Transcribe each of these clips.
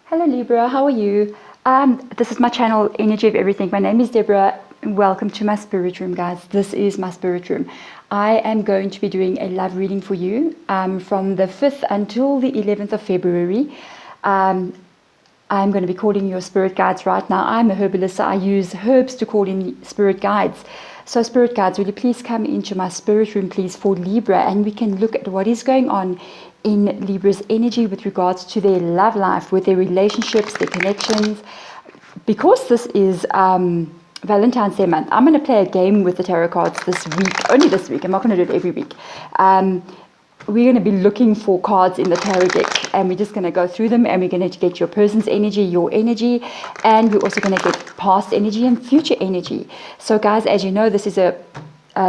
Hello Libra, how are you? This is my channel, Energy of Everything. My name is Deborah. Welcome to my spirit room, guys. This is my spirit room. I am going to be doing a love reading for you from the 5th until the 11th of February. I'm going to be calling your spirit guides right now. I'm a herbalist, so I use herbs to call in spirit guides. So spirit guides, will you please come into my spirit room, please, for Libra, and we can look at what is going on in Libra's energy with regards to their love life, with their relationships, their connections. Because this is Valentine's Day month, I'm going to play a game with the tarot cards this week, only this week. I'm not going to do it every week. We're going to be looking for cards in the tarot deck, and we're just going to go through them, and we're going to get your person's energy, your energy, and we're also going to get past energy and future energy. So guys, as you know, this is a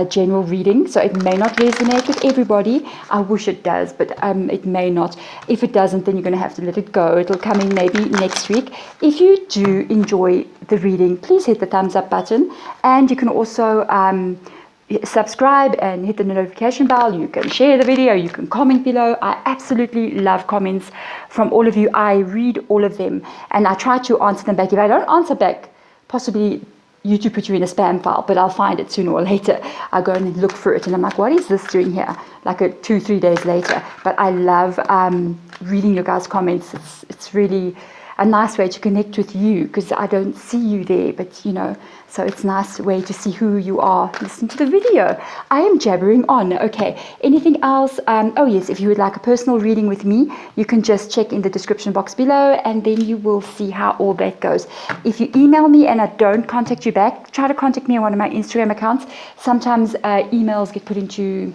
general reading, so it may not resonate with everybody. I wish it does, but it may not. If it doesn't, then you're going to have to let it go. It'll come in maybe next week. If you do enjoy the reading, please hit the thumbs up button, and you can also subscribe and hit the notification bell. You can share the video, you can comment below. I absolutely love comments from all of you. I read all of them, and I try to answer them back. If I don't answer back, possibly YouTube put you in a spam file, but I'll find it sooner or later. I go and look for it, and I'm like, what is this doing here? Like 2-3 days later. But I love reading your guys' comments. It's really a nice way to connect with you, because I don't see you there, but you know, so it's a nice way to see who you are. Listen to the video. I am jabbering on. Okay, anything else? Oh yes, if you would like a personal reading with me, you can just check in the description box below, and then you will see how all that goes. If you email me and I don't contact you back, try to contact me on one of my Instagram accounts. Sometimes emails get put into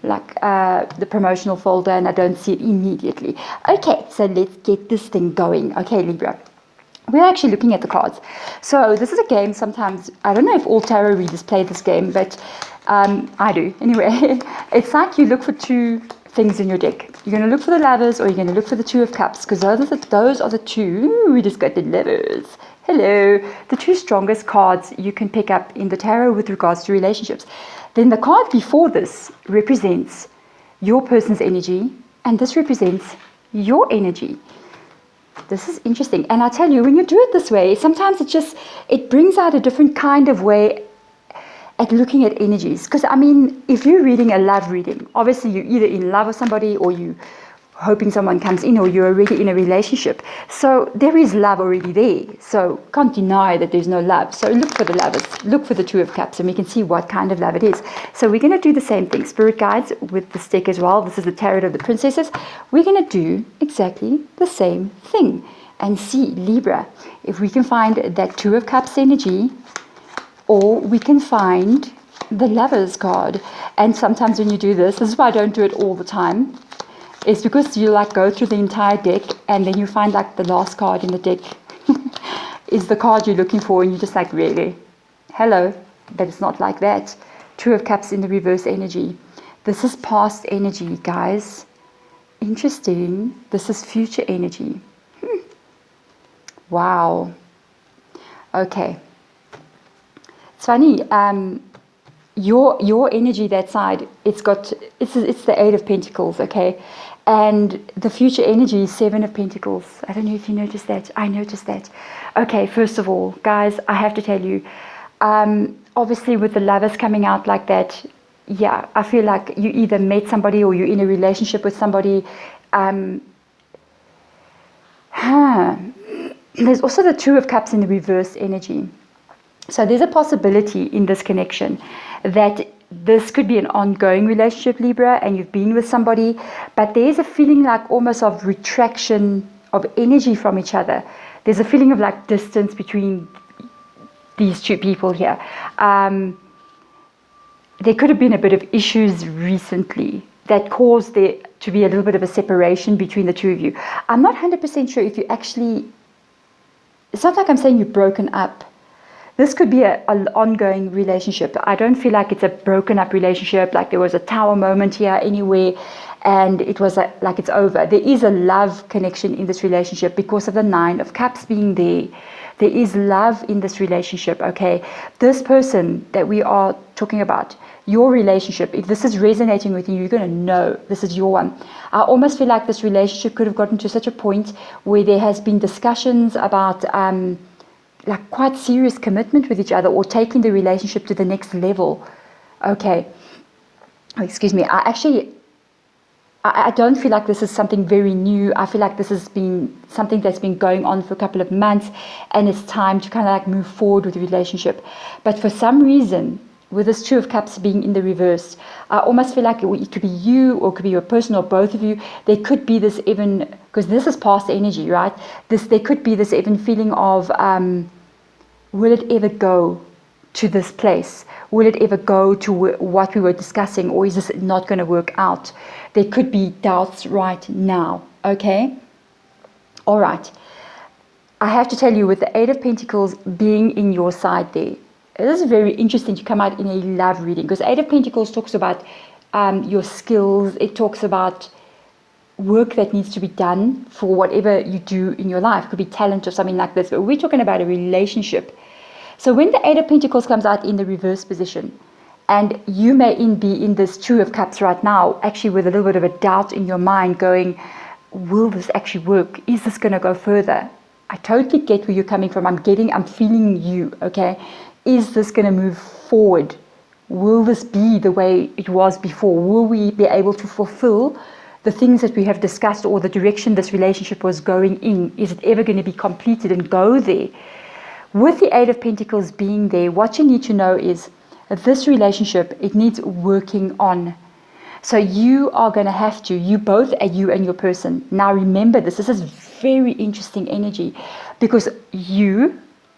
the promotional folder, and I don't see it immediately. Okay, so let's get this thing going. Okay, Libra, we're actually looking at the cards. So this is a game. Sometimes, I don't know if all tarot readers play this game, but I do anyway. It's like you look for two things in your deck. You're going to look for the Lovers, or you're going to look for the Two of Cups, because those are the two. Ooh, we just got the Lovers. Hello. The two strongest cards you can pick up in the tarot with regards to relationships. Then the card before this represents your person's energy, and this represents your energy. This is interesting. And I tell you, when you do it this way, sometimes it brings out a different kind of way at looking at energies. Because, I mean, if you're reading a love reading, obviously you're either in love with somebody, or you hoping someone comes in, or you're already in a relationship. So there is love already there. So can't deny that there's no love. So look for the Lovers, look for the Two of Cups, and we can see what kind of love it is. So we're going to do the same thing, spirit guides, with this deck as well. This is the Tarot of the Princesses. We're going to do exactly the same thing and see, Libra, if we can find that Two of Cups energy, or we can find the Lovers card. And sometimes when you do this is why I don't do it all the time. It's because you go through the entire deck, and then you find the last card in the deck is the card you're looking for, and you're just like, really? Hello? But it's not like that. Two of Cups in the reverse energy. This is past energy, guys. Interesting. This is future energy. Wow. Okay. It's funny. Your energy, that side, it's the Eight of Pentacles, okay? And the future energy is Seven of Pentacles. I don't know if you noticed that. I noticed that. Okay, first of all, guys, I have to tell you, obviously with the Lovers coming out like that, yeah, I feel like you either met somebody, or you're in a relationship with somebody. There's also the Two of Cups in the reverse energy. So there's a possibility in this connection that this could be an ongoing relationship, Libra, and you've been with somebody, but there's a feeling almost of retraction of energy from each other. There's a feeling of distance between these two people here. There could have been a bit of issues recently that caused there to be a little bit of a separation between the two of you. I'm not 100% sure if you actually, it's not like I'm saying you've broken up. This could be an ongoing relationship. I don't feel like it's a broken up relationship, like there was a tower moment here anywhere, and it was like it's over. There is a love connection in this relationship because of the Nine of Cups being there. There is love in this relationship, okay? This person that we are talking about, your relationship, if this is resonating with you, you're going to know this is your one. I almost feel like this relationship could have gotten to such a point where there has been discussions about like quite serious commitment with each other, or taking the relationship to the next level. Okay. Oh, excuse me. I don't feel like this is something very new. I feel like this has been something that's been going on for a couple of months, and it's time to kind of like move forward with the relationship. But for some reason, with this Two of Cups being in the reverse, I almost feel like it could be you, or it could be your person, or both of you. There could be this even, because this is past energy, right? There could be this even feeling of, will it ever go to this place? Will it ever go to what we were discussing, or is this not going to work out? There could be doubts right now, okay? All right. I have to tell you, with the Eight of Pentacles being in your side there, it is very interesting to come out in a love reading, because Eight of Pentacles talks about your skills. It talks about work that needs to be done for whatever you do in your life. It could be talent or something like this, but we're talking about a relationship. So when the Eight of Pentacles comes out in the reverse position, and you may be in this Two of Cups right now, actually with a little bit of a doubt in your mind going, will this actually work? Is this going to go further? I totally get where you're coming from. I'm feeling you, okay? Is this going to move forward? Will this be the way it was before? Will we be able to fulfill the things that we have discussed, or the direction this relationship was going in? Is it ever going to be completed and go there? With the Eight of Pentacles being there, what you need to know is that this relationship, it needs working on. So you are going to have to, you both, you and your person. Now remember this is very interesting energy, because you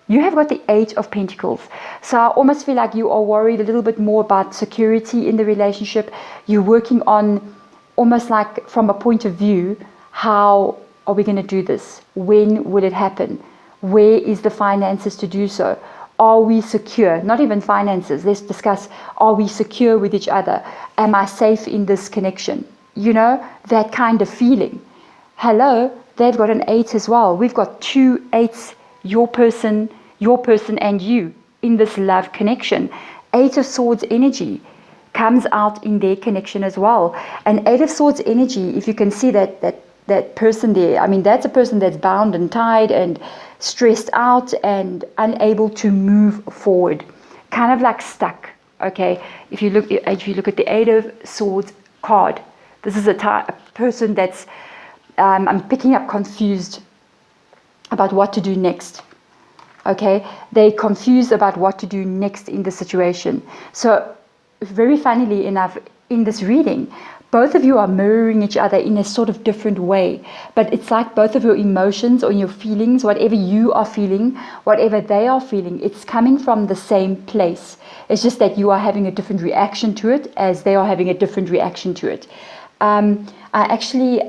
have got the Eight of Pentacles. So I almost feel like you are worried a little bit more about security in the relationship. You're working on, almost like from a point of view, how are we going to do this? When will it happen? Where is the finances to do so? Are we secure? Not even finances. Let's discuss, are we secure with each other? Am I safe in this connection? You know, that kind of feeling. Hello, they've got an 8 as well. We've got 2 8s, your person and you, in this love connection. 8 of Swords energy comes out in their connection as well. And 8 of Swords energy, if you can see that person there, I mean, that's a person that's bound and tied and stressed out and unable to move forward, kind of like stuck. Okay, if you look at the Eight of Swords card, this is a person that's I'm picking up confused about what to do next. Okay, they're confused about what to do next in the situation. So very funnily enough, in this reading, both of you are mirroring each other in a sort of different way, but it's like both of your emotions or your feelings, whatever you are feeling, whatever they are feeling, it's coming from the same place. It's just that you are having a different reaction to it, as they are having a different reaction to it. I actually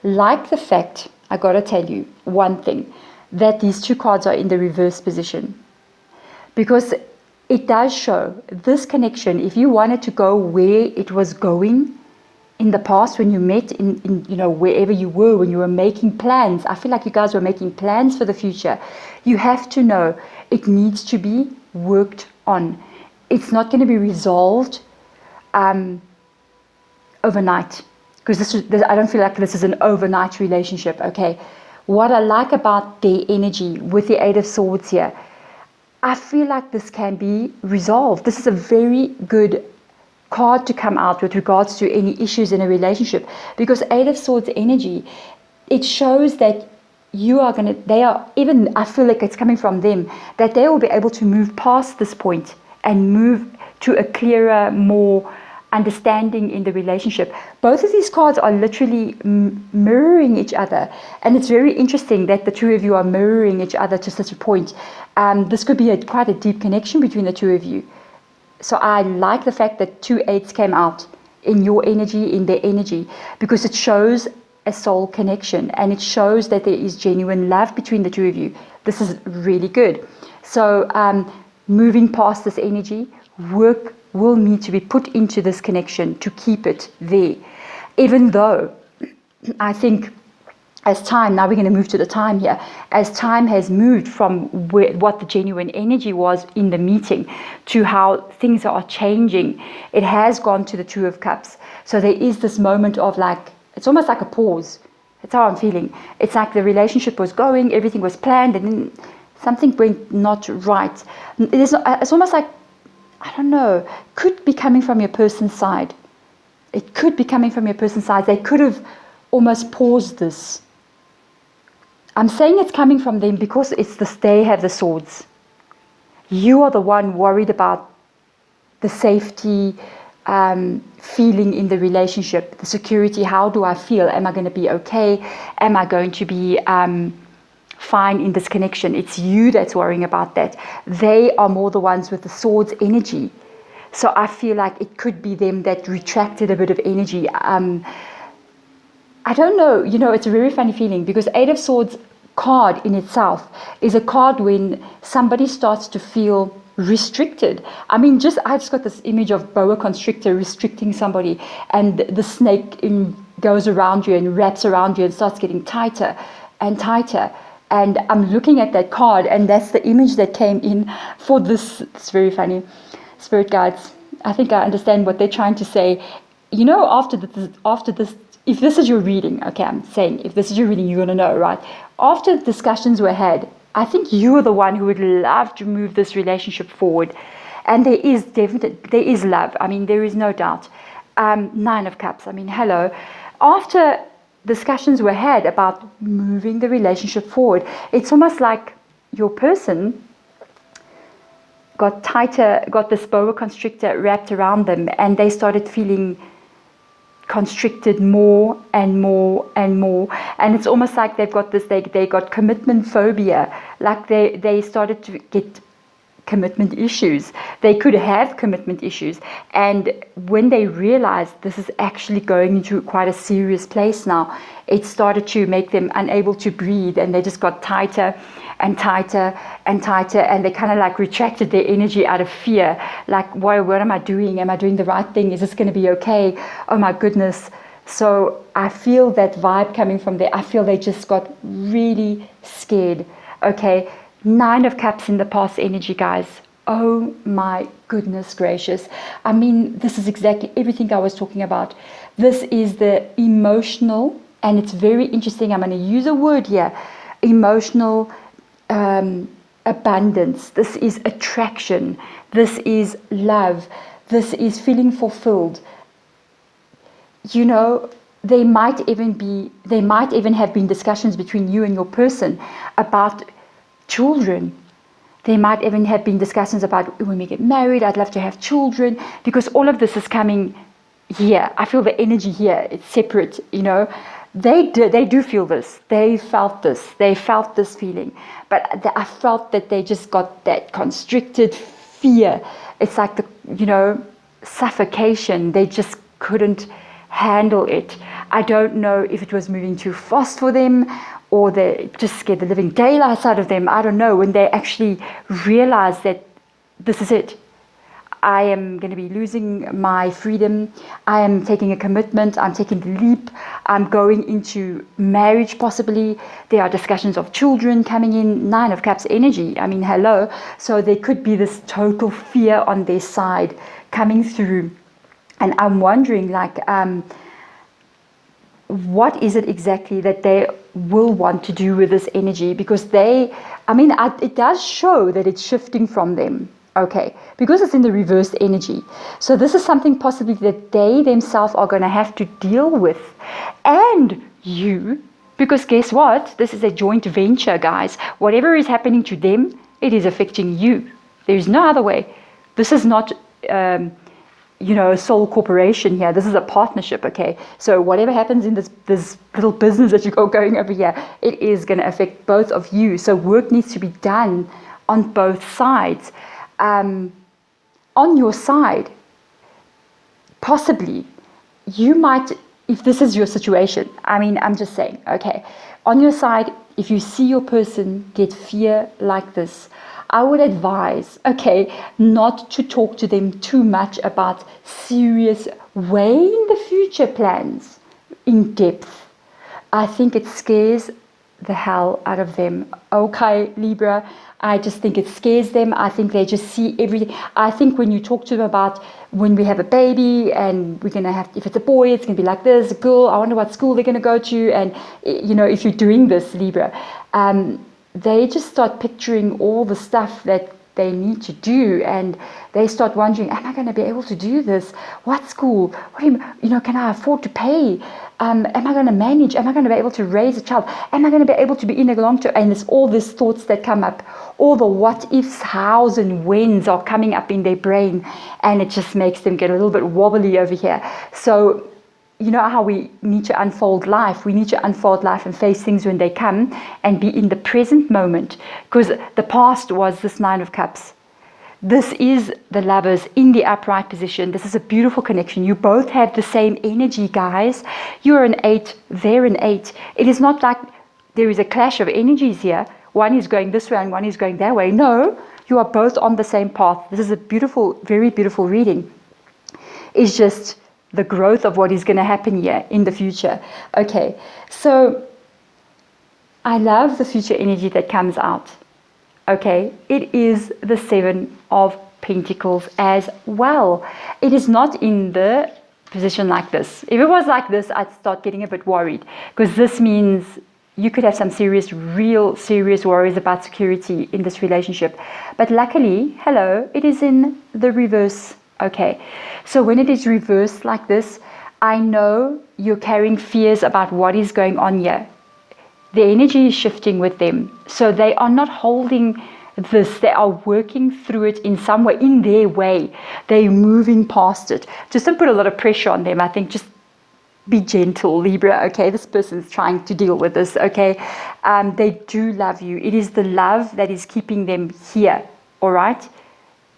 like the fact, I gotta tell you one thing, that these 2 cards are in the reverse position, because it does show this connection. If you wanted to go where it was going in the past, when you met in you know, wherever you were, when you were making plans, I feel like you guys were making plans for the future. You have to know it needs to be worked on. It's not going to be resolved overnight, because I don't feel like this is an overnight relationship. Okay, what I like about their energy with the Eight of Swords here, I feel like this can be resolved. This is a very good card to come out with regards to any issues in a relationship, because Eight of Swords energy, it shows that I feel like it's coming from them, that they will be able to move past this point and move to a clearer, more understanding in the relationship. Both of these cards are literally mirroring each other, and it's very interesting that the 2 of you are mirroring each other to such a point. This could be quite a deep connection between the 2 of you. So I like the fact that 2 8s came out in your energy, in their energy, because it shows a soul connection, and it shows that there is genuine love between the 2 of you. This is really good. So moving past this energy, work will need to be put into this connection to keep it there. Even though I think as time, now we're going to move to the time here, as time has moved from what the genuine energy was in the meeting to how things are changing, it has gone to the Two of Cups. So there is this moment of like, it's almost like a pause. That's how I'm feeling. It's like the relationship was going, everything was planned, and then something went not right. It's almost like, I don't know, could be coming from your person's side. It could be coming from your person's side. They could have almost paused this. I'm saying it's coming from them because it's this, they have the swords. You are the one worried about the safety, feeling in the relationship, the security. How do I feel? Am I going to be okay? Am I going to be fine in this connection? It's you that's worrying about that. They are more the ones with the swords energy. So I feel like it could be them that retracted a bit of energy. I don't know, it's a very funny feeling because Eight of Swords card in itself is a card when somebody starts to feel restricted. I just got this image of boa constrictor restricting somebody, and the snake goes around you and wraps around you and starts getting tighter and tighter. And I'm looking at that card, and that's the image that came in for this. It's very funny. Spirit guides, I think I understand what they're trying to say. After this, if this is your reading, okay, I'm saying if this is your reading, you're going to know, right? After discussions were had, I think you are the one who would love to move this relationship forward. And there is love. There is no doubt. Nine of Cups. Hello. After discussions were had about moving the relationship forward, it's almost like your person got tighter, got this boa constrictor wrapped around them, and they started feeling constricted more and more and more. And it's almost like they've got this, they got commitment phobia, like they started to get commitment issues. They could have commitment issues, and when they realized this is actually going into quite a serious place now, it started to make them unable to breathe, and they just got tighter and tighter and tighter, and they kind of like retracted their energy out of fear, like, what am I doing? Am I doing the right thing? Is this going to be okay? Oh my goodness. So I feel that vibe coming from there. I feel they just got really scared. Okay, Nine of Cups in the past energy, guys. Oh my goodness gracious. This is exactly everything I was talking about. This is the emotional, and it's very interesting. I'm going to use a word here. Emotional abundance. This is attraction. This is love. This is feeling fulfilled. They might even have been discussions between you and your person about children. There might even have been discussions about, when we get married, I'd love to have children, because all of this is coming here. I feel the energy here. It's separate, They do feel this. They felt this feeling. But I felt that they just got that constricted fear. It's like suffocation. They just couldn't handle it. I don't know if it was moving too fast for them, or they just scared the living daylights out of them. I don't know. When they actually realized that this is it. I am going to be losing my freedom. I am taking a commitment. I'm taking the leap. I'm going into marriage possibly. There are discussions of children coming in. Nine of Cups energy. Hello. So there could be this total fear on their side coming through. And I'm wondering, what is it exactly that they will want to do with this energy? Because it does show that it's shifting from them. Okay, because it's in the reversed energy. So this is something possibly that they themselves are going to have to deal with. And you, because guess what? This is a joint venture, guys. Whatever is happening to them, it is affecting you. There's no other way. This is not, a sole corporation here. This is a partnership, okay? So whatever happens in this little business that you're going over here, it is going to affect both of you. So work needs to be done on both sides. On your side, possibly, you might, if this is your situation, I'm just saying, okay, on your side, if you see your person get fear like this, I would advise, okay, not to talk to them too much about serious way in the future plans in depth. I think it scares the hell out of them. Okay, Libra, I just think it scares them. I think they just see everything. I think when you talk to them about when we have a baby and we're going to have, if it's a boy, it's going to be like this, a girl, I wonder what school they're going to go to. And, you know, if you're doing this, Libra, they just start picturing all the stuff that they need to do, and they start wondering, am I going to be able to do this? What school? What do you know, can I afford to pay? Am I going to manage? Am I going to be able to raise a child? Am I going to be able to be in a long term? And there's all these thoughts that come up. All the what ifs, hows, and whens are coming up in their brain, and it just makes them get a little bit wobbly over here. So, you know how we need to unfold life? We need to unfold life and face things when they come and be in the present moment. Because the past was this Nine of Cups. This is the Lovers in the upright position. This is a beautiful connection. You both have the same energy, guys. You're an 8, they're an 8. It is not like there is a clash of energies here. One is going this way and one is going that way. No, you are both on the same path. This is a beautiful, very beautiful reading. It's just the growth of what is going to happen here in the future. Okay, so I love the future energy that comes out. Okay, it is the 7 of Pentacles as well. It is not in the position like this. If it was like this, I'd start getting a bit worried, because this means you could have some serious, real serious worries about security in this relationship. But luckily, hello, it is in the reverse. Okay, so when it is reversed like this, I know you're carrying fears about what is going on here. The energy is shifting with them. So they are not holding this. They are working through it in some way, in their way. They're moving past it. Just don't put a lot of pressure on them. I think just be gentle, Libra. Okay, this person's trying to deal with this. Okay, they do love you. It is the love that is keeping them here. All right.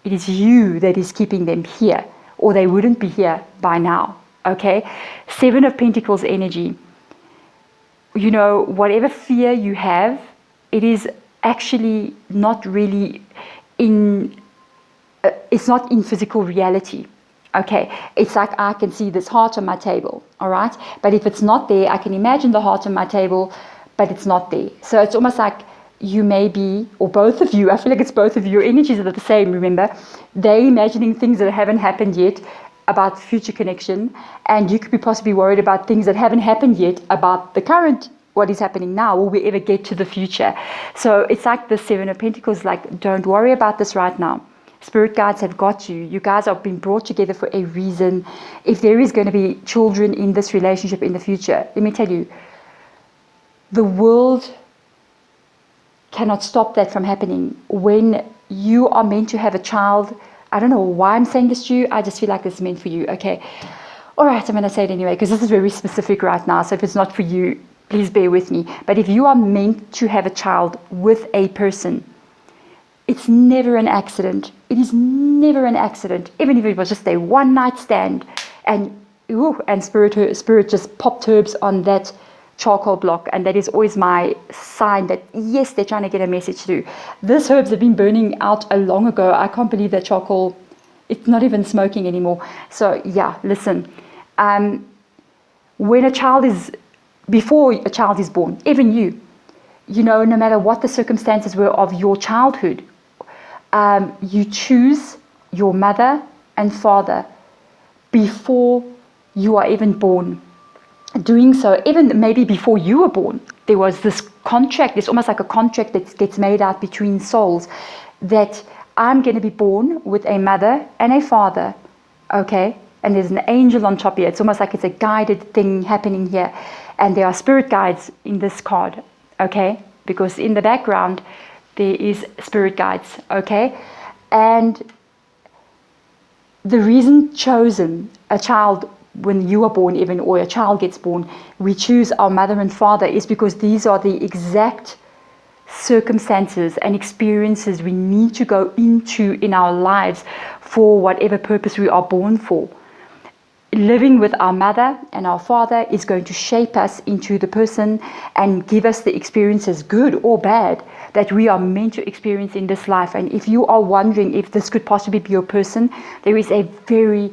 It is you that is keeping them here, or they wouldn't be here by now. Okay, 7 of Pentacles energy. You know, whatever fear you have, it is actually not really in, it's not in physical reality. Okay, it's like I can see this heart on my table, all right? But if it's not there, I can imagine the heart on my table, but it's not there. So it's almost like you may be, or both of you, I feel like it's both of you, your energies are the same, remember? They're imagining things that haven't happened yet about future connection, and you could be possibly worried about things that haven't happened yet about the current, what is happening now. Will we ever get to the future? So it's like the 7 of Pentacles, like, don't worry about this right now. Spirit guides have got you. You guys have been brought together for a reason. If there is going to be children in this relationship in the future, let me tell you, the world cannot stop that from happening. When you are meant to have a child, I don't know why I'm saying this to you, I just feel like this is meant for you. Okay, all right, I'm going to say it anyway, because this is very specific right now. So if it's not for you, please bear with me. But if you are meant to have a child with a person, it's never an accident. It is never an accident. Even if it was just a one night stand, and spirit just popped herbs on that charcoal block, and that is always my sign that yes, they're trying to get a message through. These herbs have been burning out a long ago. I can't believe that charcoal, it's not even smoking anymore. So yeah, listen, when a child is, before a child is born, even you know, no matter what the circumstances were of your childhood, you choose your mother and father before you are even born. Doing so, even maybe before you were born, there was this contract. It's almost like a contract that gets made out between souls, that I'm going to be born with a mother and a father, okay? And there's an angel on top here. It's almost like it's a guided thing happening here. And there are spirit guides in this card, okay? Because in the background, there is spirit guides, okay? And the reason chosen, a child, when you are born even, or a child gets born, we choose our mother and father, is because these are the exact circumstances and experiences we need to go into in our lives for whatever purpose we are born for. Living with our mother and our father is going to shape us into the person and give us the experiences, good or bad, that we are meant to experience in this life. And if you are wondering if this could possibly be your person, there is a very,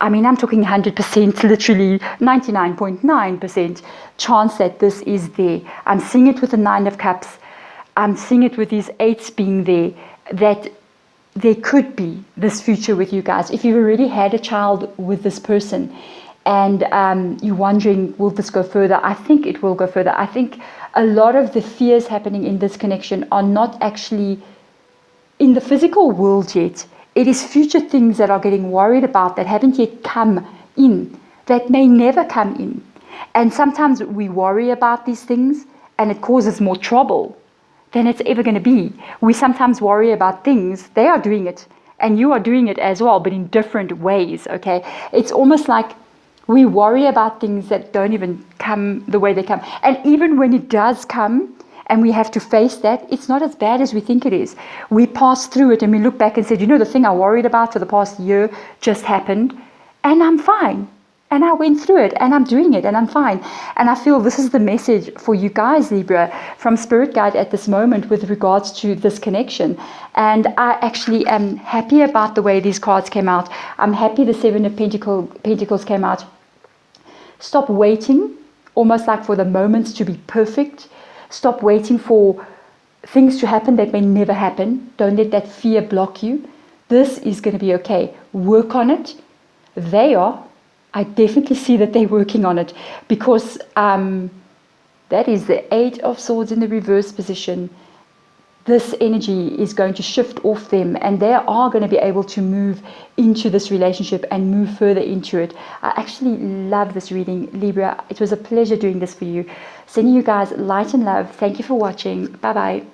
I mean, I'm talking 100%, literally 99.9% chance that this is there. I'm seeing it with the Nine of Cups. I'm seeing it with these eights being there, that there could be this future with you guys. If you've already had a child with this person and you're wondering, will this go further? I think it will go further. I think a lot of the fears happening in this connection are not actually in the physical world yet. It is future things that are getting worried about that haven't yet come in, that may never come in. And sometimes we worry about these things and it causes more trouble than it's ever going to be. We sometimes worry about things, they are doing it, and you are doing it as well, but in different ways, okay? It's almost like we worry about things that don't even come the way they come. And even when it does come, and we have to face that, it's not as bad as we think it is. We pass through it and we look back and said, you know, the thing I worried about for the past year just happened, and I'm fine. And I went through it, and I'm doing it, and I'm fine. And I feel this is the message for you guys, Libra, from Spirit Guide at this moment with regards to this connection. And I actually am happy about the way these cards came out. I'm happy the Seven of Pentacles came out. Stop waiting, almost like for the moments to be perfect. Stop waiting for things to happen that may never happen. Don't let that fear block you. This is going to be okay. Work on it. They are. I definitely see that they're working on it, because that is the Eight of Swords in the reverse position. This energy is going to shift off them, and they are going to be able to move into this relationship and move further into it. I actually love this reading, Libra. It was a pleasure doing this for you. Sending you guys light and love. Thank you for watching. Bye-bye.